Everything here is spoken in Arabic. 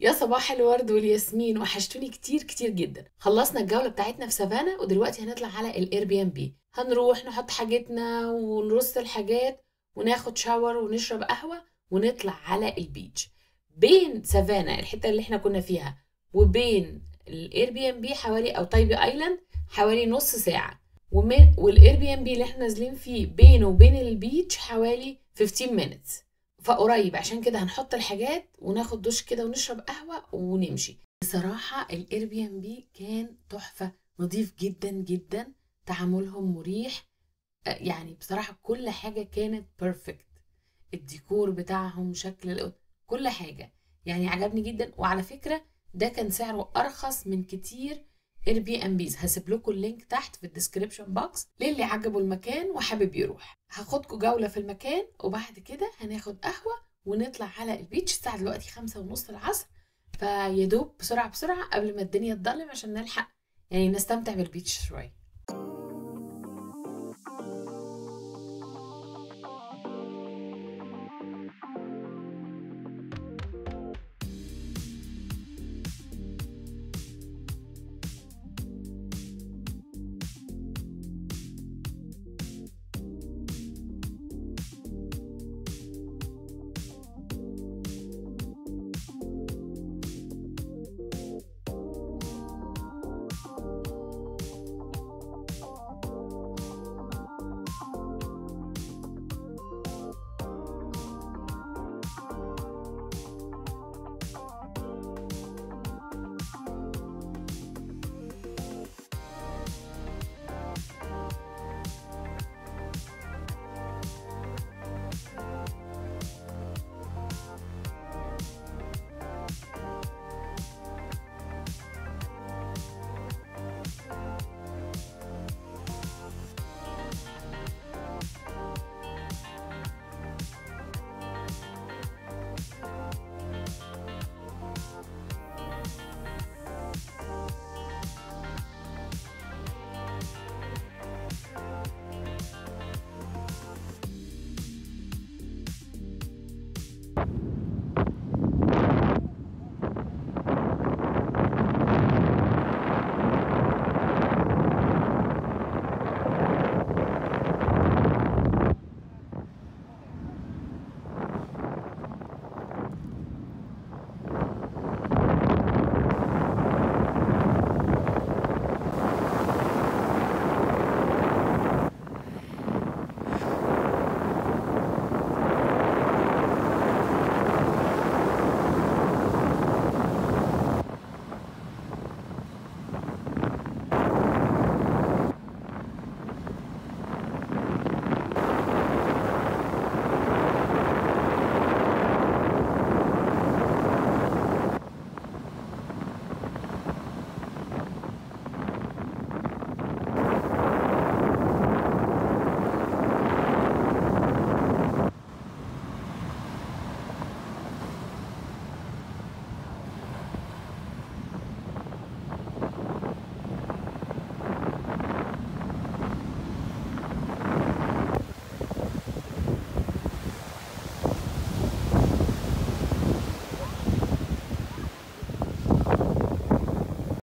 يا صباح الورد والياسمين، وحشتوني كتير كتير جدا. خلصنا الجولة بتاعتنا في سافانا ودلوقتي هنطلع على الاير بي ام بي. هنروح نحط حاجتنا ونرص الحاجات وناخد شاور ونشرب قهوة ونطلع على البيتش. بين سافانا الحتة اللي احنا كنا فيها وبين الاير بي ام بي حوالي، او تايبي ايلاند، حوالي نص ساعة. والاير بي ام بي اللي احنا نازلين فيه بينه وبين البيتش حوالي 15 minutes، فقريب. عشان كده هنحط الحاجات وناخد دش كده ونشرب قهوة ونمشي. بصراحة الاير بي ام بي كان تحفة، نظيف جدا جدا، تعاملهم مريح. يعني بصراحة كل حاجة كانت بيرفكت. الديكور بتاعهم، شكل كل حاجة يعني عجبني جدا. وعلى فكرة ده كان سعره أرخص من كتير اير بي ام بيز. هسيب لكم اللينك تحت في الديسكريبشن بوكس للي عجبه المكان وحابب يروح. هاخدكم جولة في المكان وبعد كده هناخد قهوة ونطلع على البيتش. الساعة دلوقتي 5:30 العصر، فيدوب بسرعة بسرعة قبل ما الدنيا تضلم عشان نلحق يعني نستمتع بالبيتش شوية.